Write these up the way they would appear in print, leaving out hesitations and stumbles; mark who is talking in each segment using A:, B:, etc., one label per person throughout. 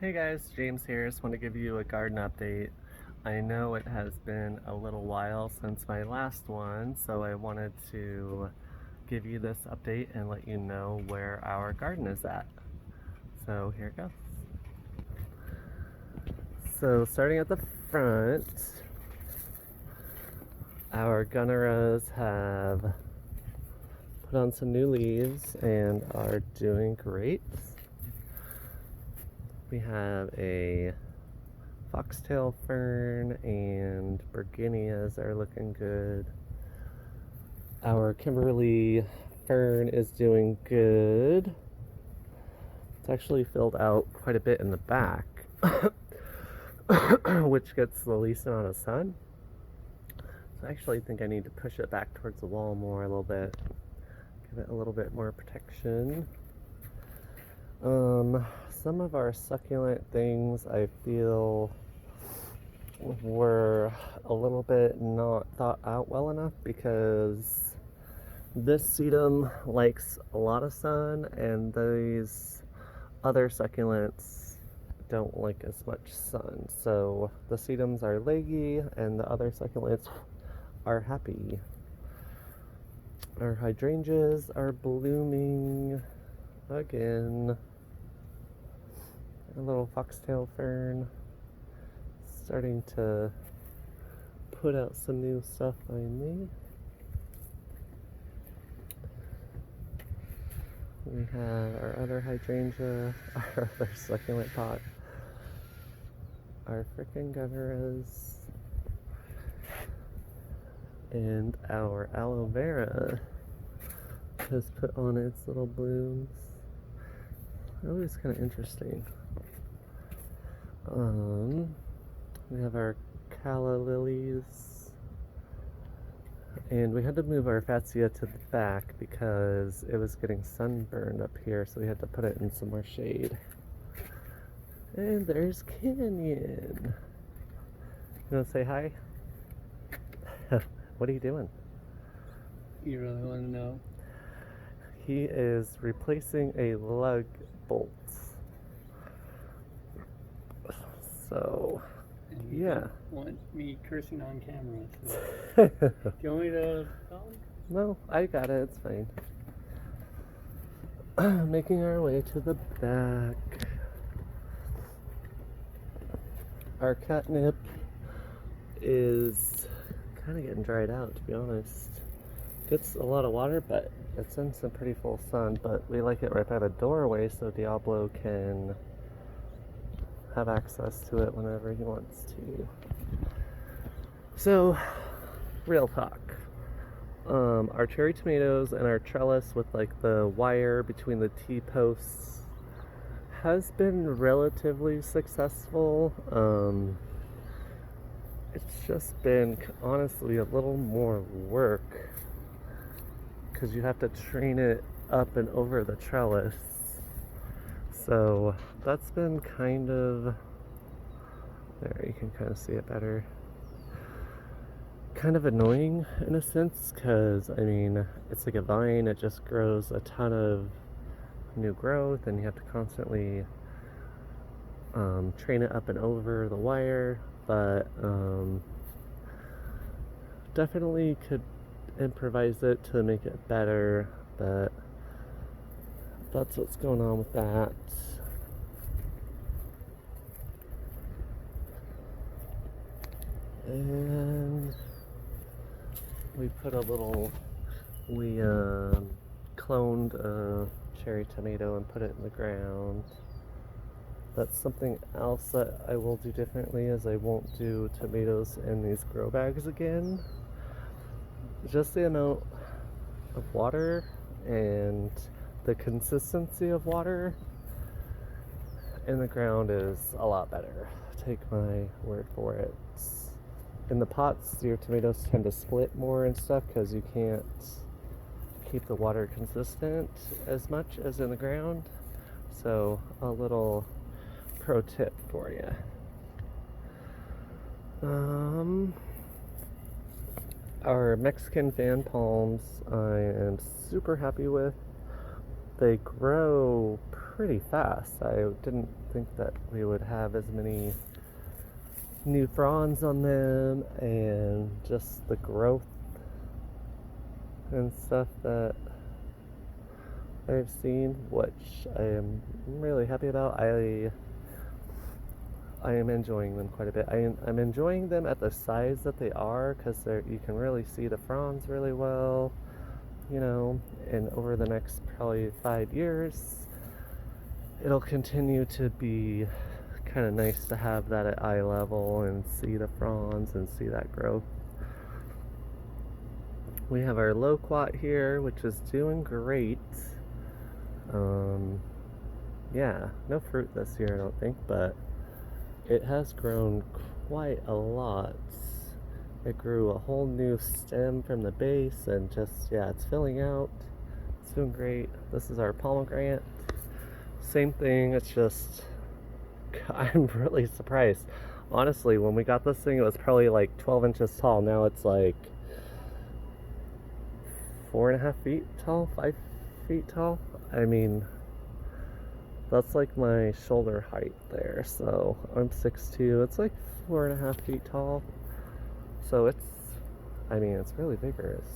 A: Hey guys, James here. Just want to give you a garden update. I know it has been a little while since my last one, so I wanted to give you this update and let you know where our garden is at. So here it goes. So starting at the front, our Gunneras have put on some new leaves and are doing great. We have a foxtail fern and Berginias are looking good. Our Kimberly fern is doing good. It's actually filled out quite a bit in the back, which gets the least amount of sun. So I actually think I need to push it back towards the wall more a little bit, give it a little bit more protection. Some of our succulent things I feel were a little bit not thought out well enough because this sedum likes a lot of sun and these other succulents don't like as much sun. So the sedums are leggy and the other succulents are happy. Our hydrangeas are blooming again. A little foxtail fern starting to put out some new stuff finally. We have our other hydrangea, our other succulent pot, our frickin' Gunneras, and our aloe vera has put on its little blooms. Always kind of interesting. We have our calla lilies, and we had to move our fatsia to the back because it was getting sunburned up here, so we had to put it in some more shade. And there's Canyon. You want to say hi? What are you doing?
B: You really want to know?
A: He is replacing a lug bolt. So,
B: And you
A: yeah.
B: don't want me cursing on camera. So. Do you want me to tell him?
A: No, I got it. It's fine. Making our way to the back. Our catnip is kind of getting dried out, to be honest. Gets a lot of water, but it's in some pretty full sun. But we like it right by the doorway so Diablo can have access to it whenever he wants to. So, real talk. Our cherry tomatoes and our trellis with like the wire between the T-posts has been relatively successful. It's just been honestly a little more work because you have to train it up and over the trellis. So that's been kind of, there you can kind of see it better, kind of annoying in a sense because I mean it's like a vine, it just grows a ton of new growth and you have to constantly train it up and over the wire, but definitely could improvise it to make it better, but that's what's going on with that. And we cloned a cherry tomato and put it in the ground. That's something else that I will do differently, is I won't do tomatoes in these grow bags again. Just the amount of water and the consistency of water in the ground is a lot better. Take my word for it. In the pots, your tomatoes tend to split more and stuff because you can't keep the water consistent as much as in the ground. So a little pro tip for you. Our Mexican fan palms I am super happy with. They grow pretty fast. I didn't think that we would have as many new fronds on them, and just the growth and stuff that I've seen, which I am really happy about. I am enjoying them quite a bit. I'm enjoying them at the size that they are, because you can really see the fronds really well, you know, and over the next probably 5 years, it'll continue to be kind of nice to have that at eye level and see the fronds and see that growth. We have our loquat here, which is doing great. Yeah, no fruit this year, I don't think, but it has grown quite a lot. It grew a whole new stem from the base, and just, yeah, it's filling out. It's doing great. This is our pomegranate. Same thing, it's just, I'm really surprised. Honestly, when we got this thing, it was probably like 12 inches tall. Now it's like 4.5 feet tall, 5 feet tall. I mean, that's like my shoulder height there. So I'm 6'2". It's like 4.5 feet tall. So it's really vigorous.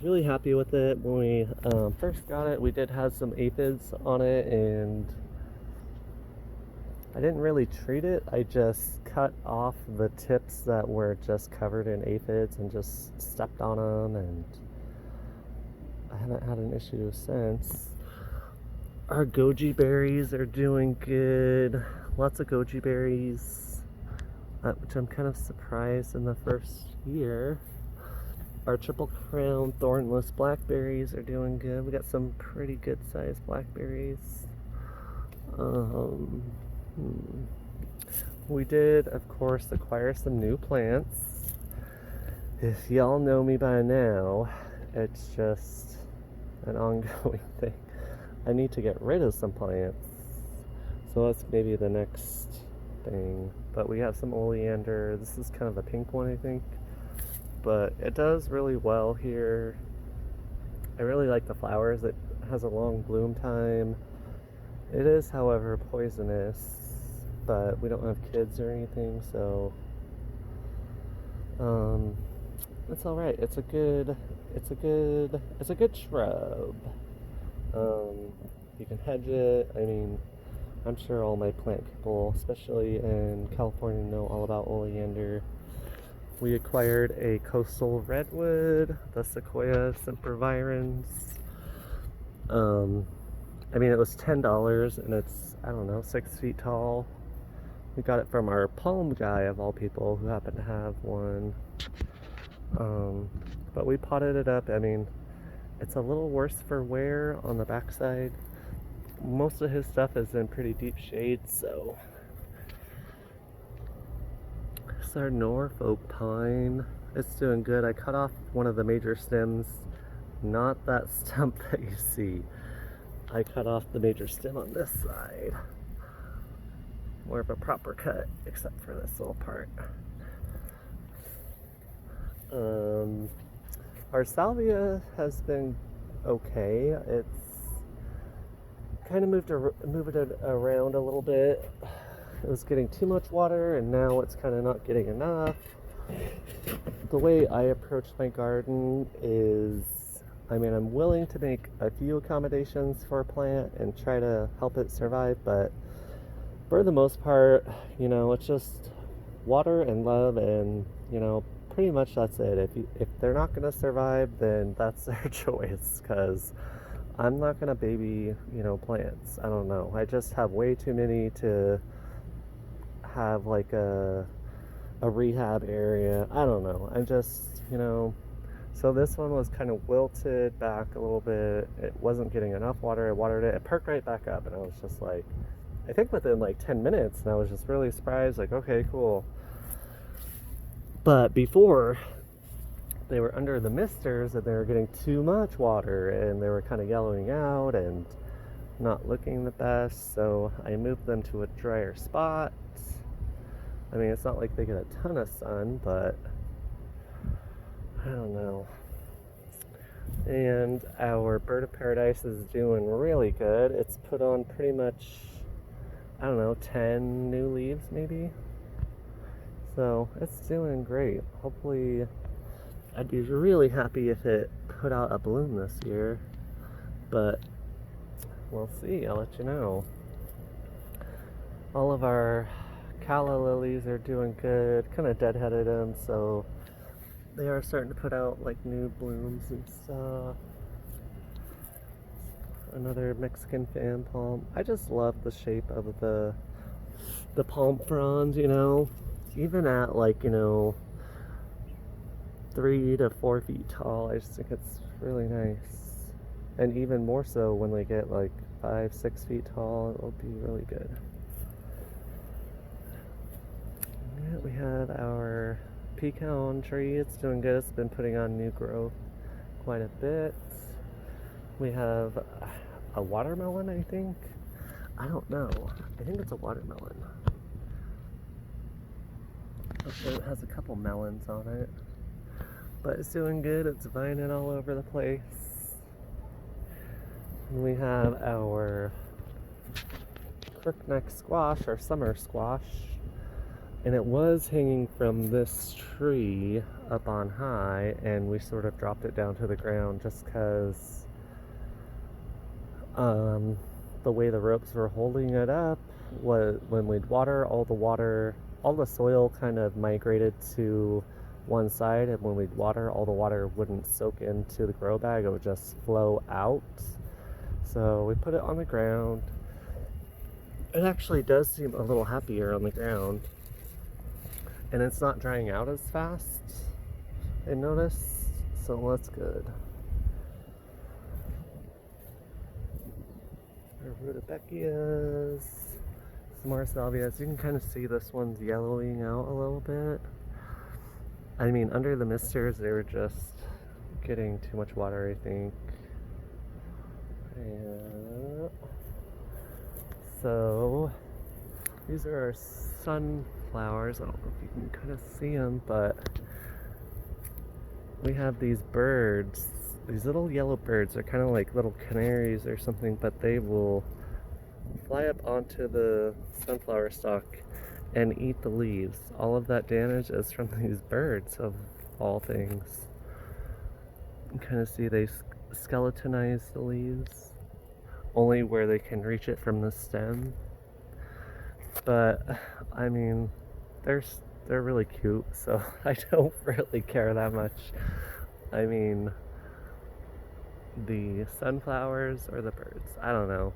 A: Really happy with it. When we first got it, we did have some aphids on it, and I didn't really treat it. I just cut off the tips that were just covered in aphids and just stepped on them, and I haven't had an issue since. Our goji berries are doing good. Lots of goji berries, which I'm kind of surprised in the first year. Our triple crown thornless blackberries are doing good. We got some pretty good sized blackberries. We did, of course, acquire some new plants. If y'all know me by now, it's just an ongoing thing. I need to get rid of some plants, so that's maybe the next thing. But we have some oleander. This is kind of a pink one, I think, but it does really well here. I really like the flowers. It has a long bloom time. It is, however, poisonous, but we don't have kids or anything, so it's all right. It's a good shrub. You can hedge it. I mean, I'm sure all my plant people, especially in California, know all about oleander. We acquired a coastal redwood, the Sequoia sempervirens. I mean, it was $10, and it's, I don't know, 6 feet tall. We got it from our palm guy, of all people, who happened to have one. But we potted it up. I mean, it's a little worse for wear on the backside. Most of his stuff is in pretty deep shade, so. It's our Norfolk pine. It's doing good. I cut off one of the major stems, not that stump that you see. I cut off the major stem on this side. More of a proper cut, except for this little part. Our salvia has been okay. It's kind of moved it around a little bit. It was getting too much water, and now it's kind of not getting enough. The way I approach my garden is, I mean, I'm willing to make a few accommodations for a plant and try to help it survive, but for the most part, you know, it's just water and love, and, you know, pretty much that's it. If they're not going to survive, then that's their choice, because I'm not going to baby, you know, plants. I don't know. I just have way too many to have like a rehab area. I don't know. I'm just, you know, so this one was kind of wilted back a little bit. It wasn't getting enough water. I watered it. It perked right back up, and I was just like, I think within like 10 minutes, and I was just really surprised, like, okay, cool. But before, they were under the misters, and they were getting too much water, and they were kind of yellowing out and not looking the best, so I moved them to a drier spot. I mean, it's not like they get a ton of sun, but I don't know. And our bird of paradise is doing really good. It's put on pretty much, I don't know, 10 new leaves maybe. So it's doing great. Hopefully, I'd be really happy if it put out a bloom this year. But we'll see. I'll let you know. All of our calla lilies are doing good. Kind of deadheaded them, so they are starting to put out like new blooms and stuff. Another Mexican fan palm. I just love the shape of the palm fronds, you know. Even at like, you know, 3 to 4 feet tall, I just think it's really nice. And even more so when they get like 5, 6 feet tall, it'll be really good. Yeah, we have our pecan tree. It's doing good. It's been putting on new growth quite a bit. We have a watermelon, I think. I don't know. I think it's a watermelon. It has a couple melons on it. But it's doing good. It's vining all over the place. And we have our crookneck squash, or summer squash. And it was hanging from this tree up on high, and we sort of dropped it down to the ground just because the way the ropes were holding it up was when we'd water, all the soil kind of migrated to one side, and when we'd water, all the water wouldn't soak into the grow bag, it would just flow out. So we put it on the ground. It actually does seem a little happier on the ground. And it's not drying out as fast, I noticed, so that's good. Our rudbeckias, some more salvias. You can kind of see this one's yellowing out a little bit. I mean, under the misters, they were just getting too much water, I think. And so these are our sunflowers. I don't know if you can kind of see them, but we have these birds, these little yellow birds. They're kind of like little canaries or something, but they will fly up onto the sunflower stalk and eat the leaves. All of that damage is from these birds, of all things. You can kind of see they skeletonize the leaves only where they can reach it from the stem. But I mean, they're really cute, so I don't really care that much. I mean, the sunflowers or the birds, I don't know.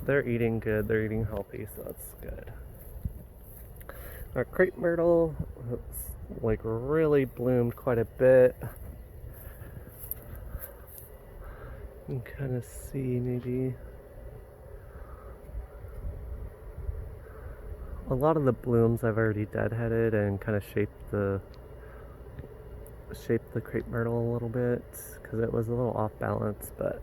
A: They're eating good, they're eating healthy, so that's good. Our crepe myrtle, like, really bloomed quite a bit. You can kind of see maybe a lot of the blooms I've already deadheaded and kind of shaped the crepe myrtle a little bit because it was a little off balance, but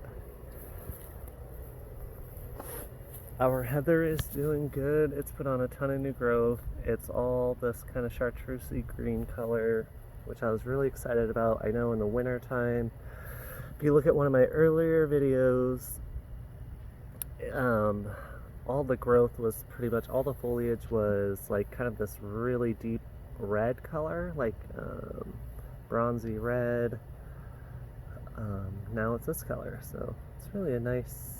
A: our heather is doing good. It's put on a ton of new growth. It's all this kind of chartreusey green color, which I was really excited about. I know in the winter time, if you look at one of my earlier videos, all the growth was pretty much, all the foliage was like kind of this really deep red color, like bronzy red. Now it's this color, so it's really a nice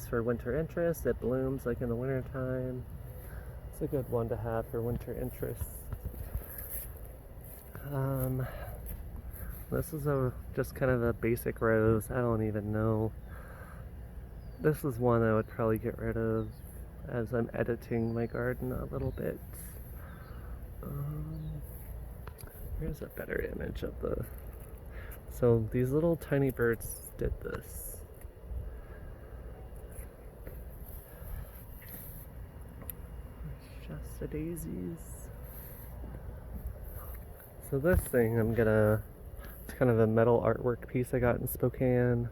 A: for winter interest. It blooms like in the winter time. It's a good one to have for winter interest. This is just kind of a basic rose. I don't even know. This is one I would probably get rid of as I'm editing my garden a little bit. Here's a better image of the... So these little tiny birds did this. Shasta daisies. So this thing it's kind of a metal artwork piece I got in Spokane.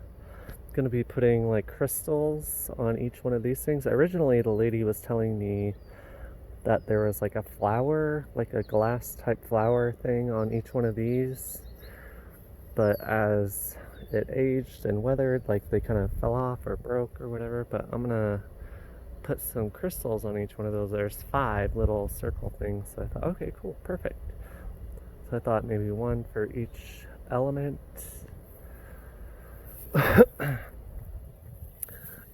A: Going to be putting like crystals on each one of these things. Originally the lady was telling me that there was like a flower, like a glass type flower thing on each one of these, but as it aged and weathered, like they kind of fell off or broke or whatever, but I'm gonna put some crystals on each one of those. There's 5 little circle things, so I thought, okay, cool, perfect. So I thought maybe one for each element,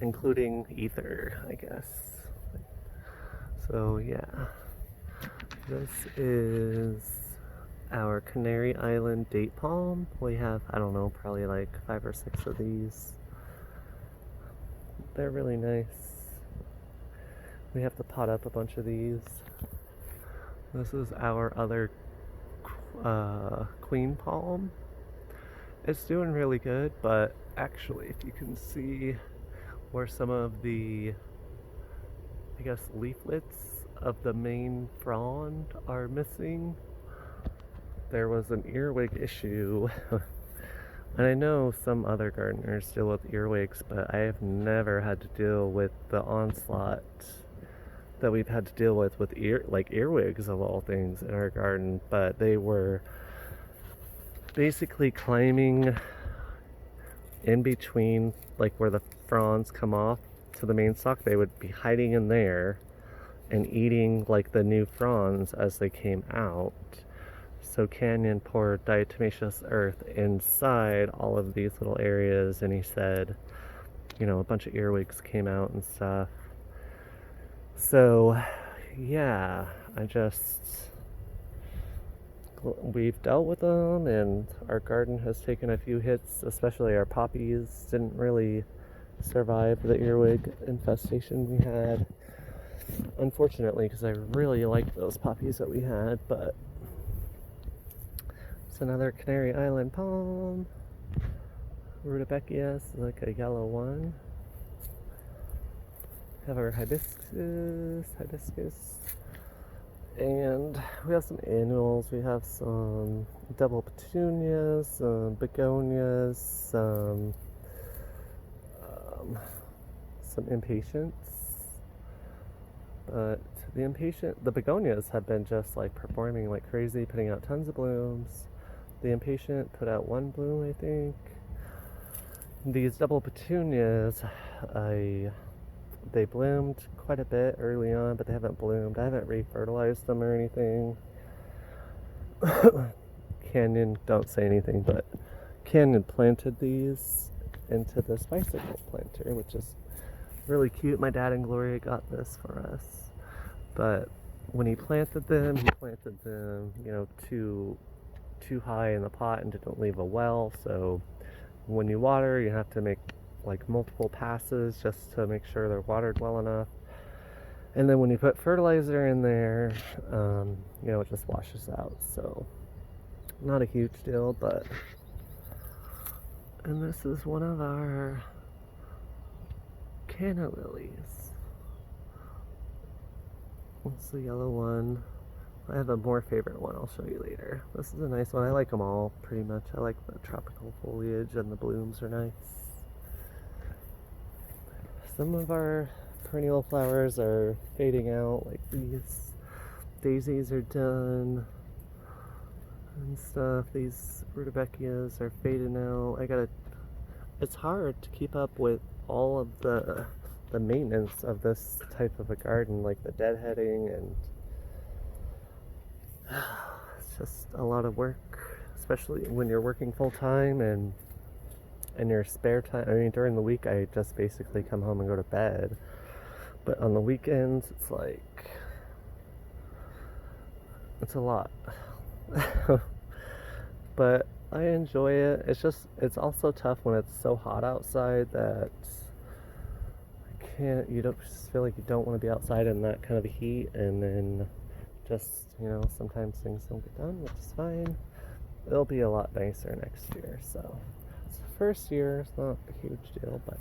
A: including ether, I guess. So yeah, this is our Canary Island date palm. We have, I don't know, probably like 5 or 6 of these. They're really nice. We have to pot up a bunch of these. This is our other queen palm. It's doing really good, but actually, if you can see where some of the, I guess, leaflets of the main frond are missing, there was an earwig issue. And I know some other gardeners deal with earwigs, but I have never had to deal with the onslaught that we've had to deal with earwigs of all things in our garden. But they were basically climbing in between, like where the fronds come off to the main stalk. They would be hiding in there and eating like the new fronds as they came out. So Canyon poured diatomaceous earth inside all of these little areas, and he said, you know, a bunch of earwigs came out and stuff. So yeah, we've dealt with them, and our garden has taken a few hits, especially our poppies didn't really survive the earwig infestation we had, unfortunately, because I really liked those poppies that we had. But it's another Canary Island palm. Rudbeckia is like a yellow one. Have our hibiscus, and we have some annuals. We have some double petunias, some begonias, some impatiens. But the begonias have been just like performing like crazy, putting out tons of blooms. The impatient put out 1 bloom, I think. These double petunias, they bloomed quite a bit early on, but they haven't bloomed. I haven't re-fertilized them or anything. Canyon, don't say anything, but Canyon planted these into this bicycle planter, which is really cute. My dad and Gloria got this for us. But when he planted them, you know, too high in the pot and didn't leave a well. So when you water, you have to make like multiple passes just to make sure they're watered well enough. And then when you put fertilizer in there, you know, it just washes out. So not a huge deal, but. And this is one of our canna lilies. What's the yellow one? I have a more favorite one I'll show you later. This is a nice one. I like them all pretty much. I like the tropical foliage, and the blooms are nice. Some of our perennial flowers are fading out, like these daisies are done and stuff. These rudbeckias are fading out. It's hard to keep up with all of the maintenance of this type of a garden, like the deadheading, and it's just a lot of work, especially when you're working full time and in your spare time. I mean, during the week I just basically come home and go to bed, but on the weekends it's like, it's a lot. But I enjoy it. It's also tough when it's so hot outside that you don't just feel like you don't want to be outside in that kind of heat, and then just, you know, sometimes things don't get done, which is fine. It'll be a lot nicer next year. So it's the first year, it's not a huge deal, but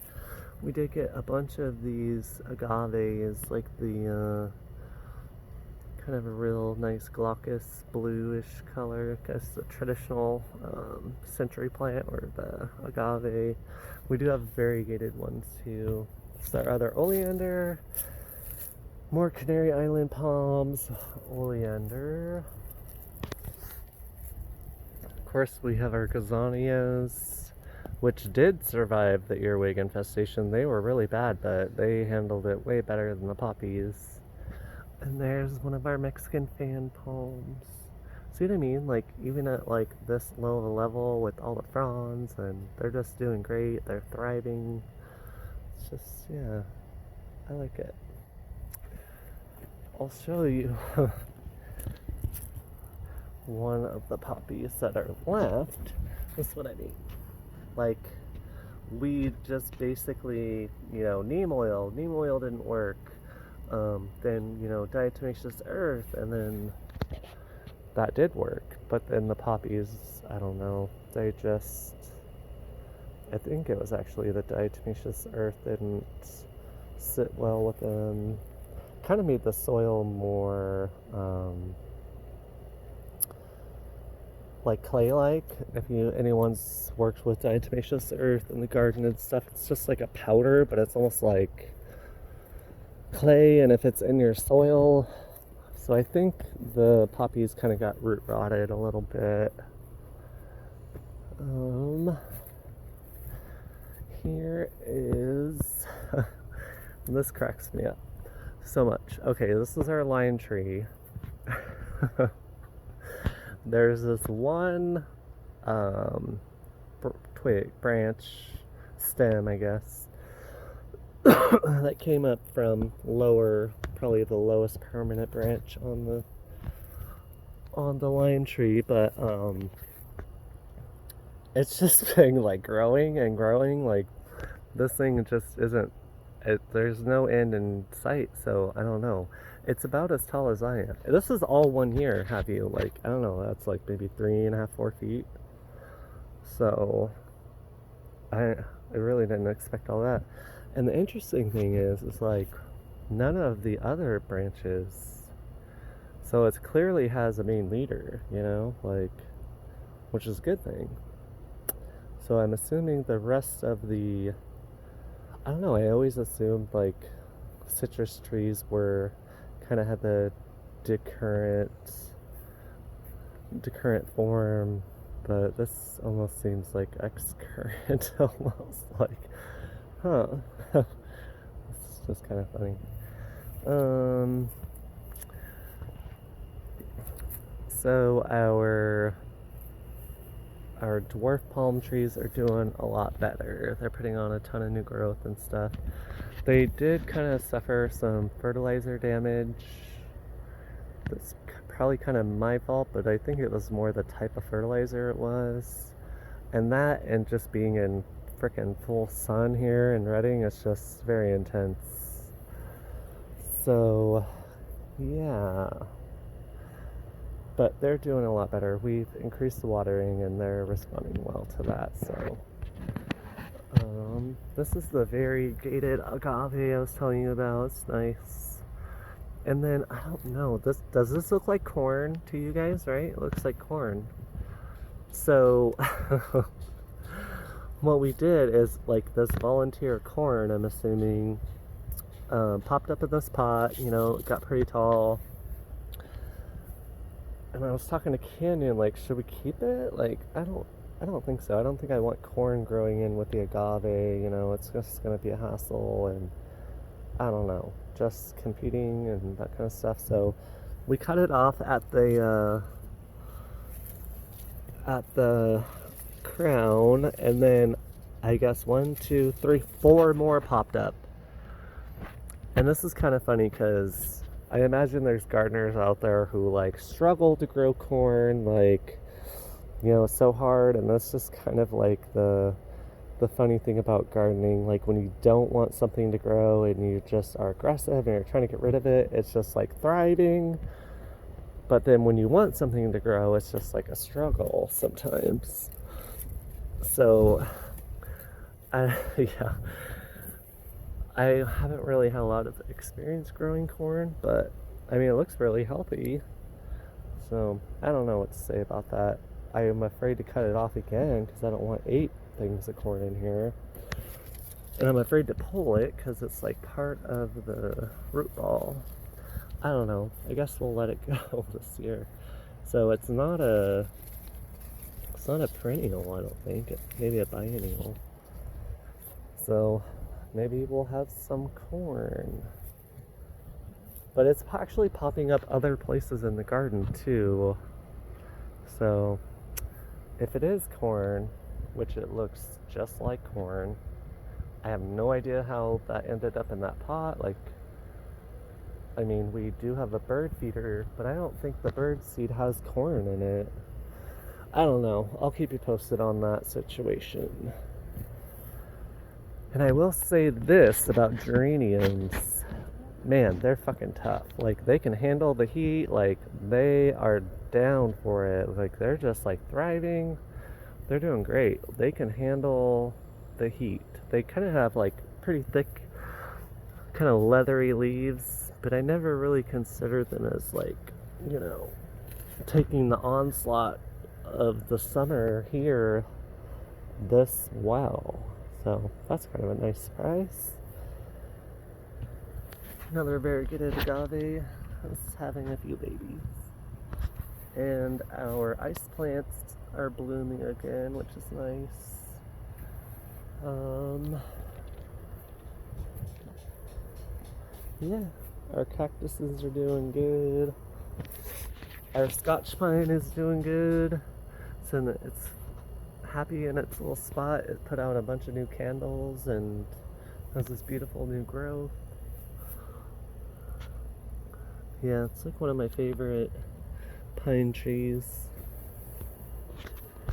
A: we did get a bunch of these agaves, like the kind of a real nice glaucous bluish color, because the traditional century plant, or the agave. We do have variegated ones too. It's our other oleander, more Canary Island palms, oleander. Of course, we have our gazanias. which did survive the earwig infestation. They were really bad, but they handled it way better than the poppies. And there's one of our Mexican fan palms. See what I mean? Like, even at like this low of a level with all the fronds, and they're just doing great. They're thriving. It's just, yeah, I like it. I'll show you one of the poppies that are left. That's what I mean. Like, we just basically, neem oil didn't work. Then, diatomaceous earth, and then that did work. But then the poppies, I don't know, I think it was actually the diatomaceous earth didn't sit well with them. Kind of made the soil more, like clay-like. If anyone's worked with diatomaceous earth in the garden and stuff, it's just like a powder, but it's almost like clay, and if it's in your soil. So I think the poppies kind of got root rotted a little bit. Here is this cracks me up so much. Okay, this is our lime tree. There's this one branch, stem, I guess, that came up from probably the lowest permanent branch on the lime tree, but it's just been like growing and growing. Like, this thing just isn't, there's no end in sight, so I don't know. It's about as tall as I am. This is all 1 year, have you? Like, I don't know, that's like maybe 3.5, 4 feet. So I really didn't expect all that. And the interesting thing is like, none of the other branches, so it clearly has a main leader, like, which is a good thing. So I'm assuming the rest of I don't know, I always assumed like citrus trees kind of had the decurrent form, but this almost seems like excurrent. Almost like, huh. It's just kind of funny. So our dwarf palm trees are doing a lot better. They're putting on a ton of new growth and stuff. They did kind of suffer some fertilizer damage. That's probably kind of my fault, but I think it was more the type of fertilizer it was. And that, and just being in freaking full sun here in Redding, is just very intense. So, yeah. But they're doing a lot better. We've increased the watering, and they're responding well to that, so. This is the variegated agave I was telling you about. It's nice. And then, I don't know, does this look like corn to you guys, right? It looks like corn. So, what we did is, like, this volunteer corn, I'm assuming, popped up in this pot, it got pretty tall. And I was talking to Canyon, like, should we keep it? Like, I don't think so. I don't think I want corn growing in with the agave, it's just gonna be a hassle, and I don't know, just competing and that kind of stuff. So we cut it off at the crown, and then I guess 1, 2, 3, 4 more popped up. And this is kind of funny because I imagine there's gardeners out there who like struggle to grow corn, like, so hard. And that's just kind of like the funny thing about gardening. Like, when you don't want something to grow and you just are aggressive and you're trying to get rid of it, it's just like thriving. But then when you want something to grow, it's just like a struggle sometimes. So yeah, I haven't really had a lot of experience growing corn, but I mean, it looks really healthy. So I don't know what to say about that. I am afraid to cut it off again because I don't want 8 things of corn in here. And I'm afraid to pull it because it's like part of the root ball. I don't know. I guess we'll let it go this year. So it's not a It's not a perennial, I don't think. Maybe a biennial. So maybe we'll have some corn. But it's actually popping up other places in the garden too. So if it is corn, which it looks just like corn, I have no idea how that ended up in that pot. Like, I mean, we do have a bird feeder, but I don't think the bird seed has corn in it. I don't know. I'll keep you posted on that situation. And I will say this about geraniums. Man, they're fucking tough. Like, they can handle the heat. Like, they are down for it. Like, they're just like thriving. They're doing great. They can handle the heat. They kind of have like pretty thick, kind of leathery leaves, but I never really considered them as like, you know, taking the onslaught of the summer here this well. So that's kind of a nice surprise. Another variegated agave is having a few babies. And our ice plants are blooming again, which is nice. Yeah, our cactuses are doing good. Our Scotch pine is doing good. It's happy in its little spot. It put out a bunch of new candles and has this beautiful new growth. Yeah, it's like one of my favorite pine trees.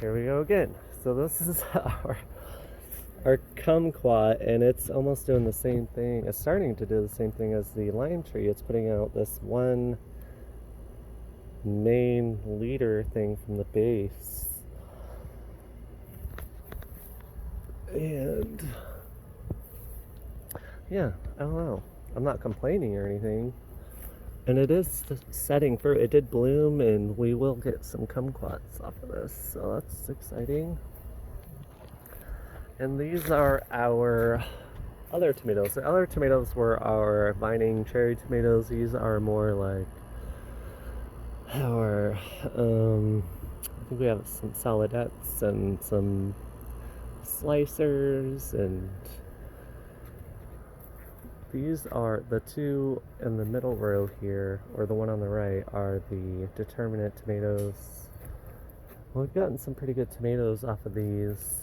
A: Here we go again. So this is our kumquat, and it's almost doing the same thing. It's starting to do the same thing as the lime tree. It's putting out this one main leader thing from the base. And yeah, I don't know. I'm not complaining or anything. And it is setting fruit. It did bloom, and we will get some kumquats off of this, so that's exciting. And these are our other tomatoes. The other tomatoes were our vining cherry tomatoes. These are more like our, I think we have some saladettes and some slicers, and these are the two in the middle row here, or the one on the right, are the determinate tomatoes. Well, we've gotten some pretty good tomatoes off of these,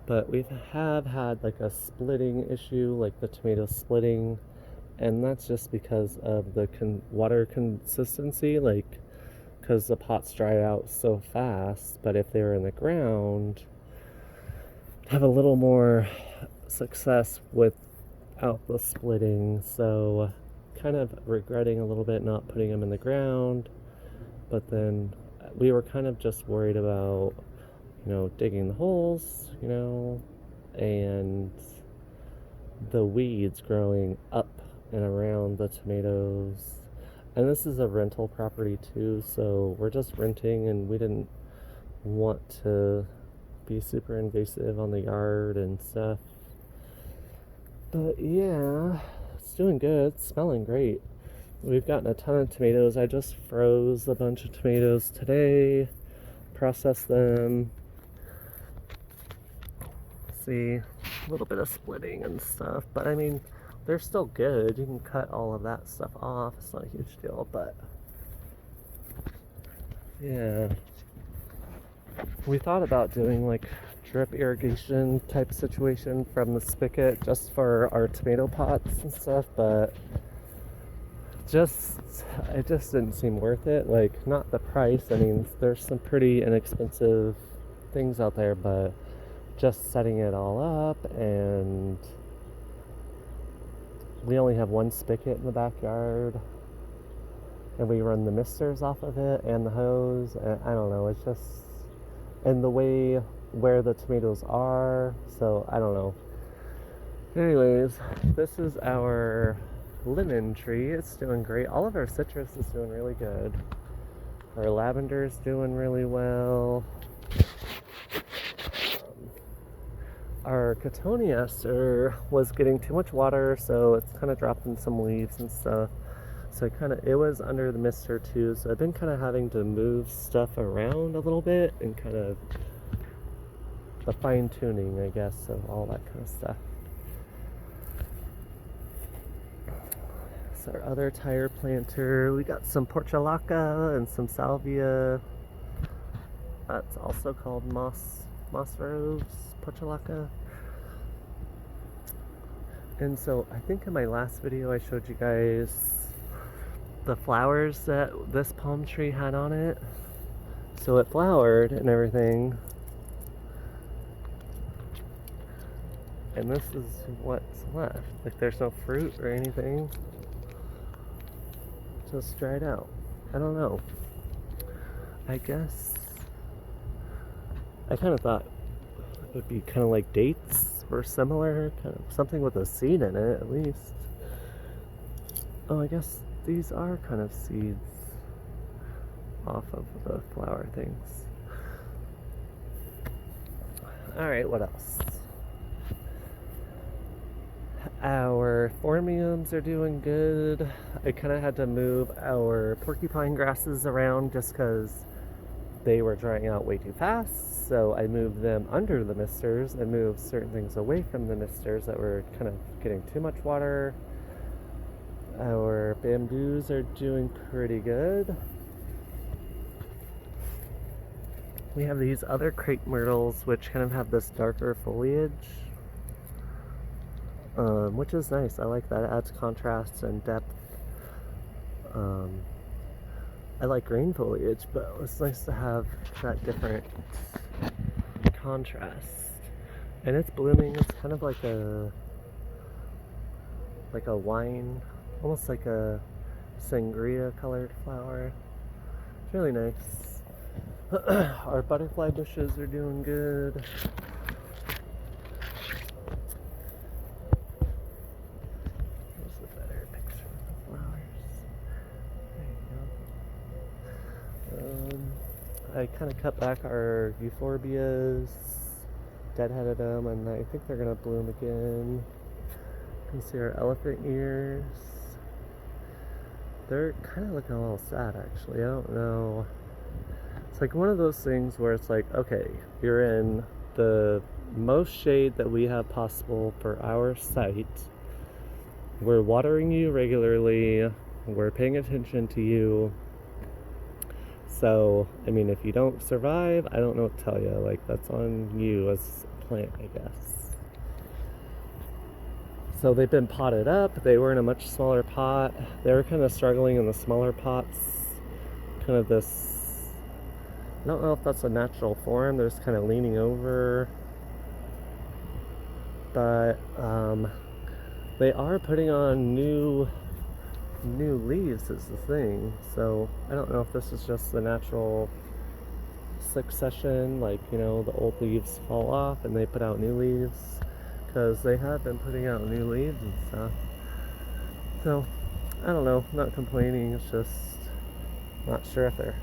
A: but we have had like a splitting issue, like the tomato splitting, and that's just because of the water consistency, like because the pots dry out so fast. But if they were in the ground, have a little more success without the splitting. So kind of regretting a little bit not putting them in the ground, but then we were kind of just worried about, you know, digging the holes, you know, and the weeds growing up and around the tomatoes. And this is a rental property too, so we're just renting, and we didn't want to be super invasive on the yard and stuff. But yeah, it's doing good. It's smelling great. We've gotten a ton of tomatoes. I just froze a bunch of tomatoes today, processed them. See, a little bit of splitting and stuff, but I mean, they're still good. You can cut all of that stuff off. It's not a huge deal, but yeah. We thought about doing like drip irrigation type situation from the spigot just for our tomato pots and stuff, but it just didn't seem worth it. Like, not the price. I mean, there's some pretty inexpensive things out there, but just setting it all up, and we only have one spigot in the backyard, and we run the misters off of it and the hose, and I don't know, it's just, and the way where the tomatoes are, so I don't know. Anyways, this is our lemon tree. It's doing great. All of our citrus is doing really good. Our lavender is doing really well. Our cotoneaster was getting too much water, so it's kind of dropping some leaves and stuff. So it was under the mister too, so I've been kind of having to move stuff around a little bit and kind of the fine tuning, I guess, of all that kind of stuff. So our other tire planter, we got some portulaca and some salvia. That's also called moss rose, portulaca. And so I think in my last video I showed you guys the flowers that this palm tree had on it. So it flowered and everything. And this is what's left. Like there's no fruit or anything. Just dried out. I don't know. I guess I kind of thought it would be kind of like dates or similar, kind of something with a seed in it at least. Oh, I guess these are kind of seeds off of the flower things. Alright, what else? Our phormiums are doing good. I kind of had to move our porcupine grasses around just because they were drying out way too fast. So I moved them under the misters and moved certain things away from the misters that were kind of getting too much water. Our bamboos are doing pretty good. We have these other crepe myrtles which kind of have this darker foliage. Which is nice. I like that. It adds contrast and depth. I like green foliage, but it's nice to have that different contrast. And it's blooming. It's kind of like a wine, almost like a sangria colored flower. It's really nice. Our butterfly bushes are doing good. I kind of cut back our euphorbias, deadheaded them, and I think they're gonna bloom again. You can see our elephant ears. They're kind of looking a little sad, actually. I don't know. It's like one of those things where it's like, okay, you're in the most shade that we have possible for our site. We're watering you regularly. We're paying attention to you. So, I mean, if you don't survive, I don't know what to tell you. Like, that's on you as a plant, I guess. So they've been potted up. They were in a much smaller pot. They were kind of struggling in the smaller pots. Kind of this, I don't know if that's a natural form. They're just kind of leaning over. But they are putting on new leaves is the thing. So I don't know if this is just the natural succession, like, you know, the old leaves fall off and they put out new leaves, because they have been putting out new leaves and stuff. So I don't know, not complaining, it's just not sure if they're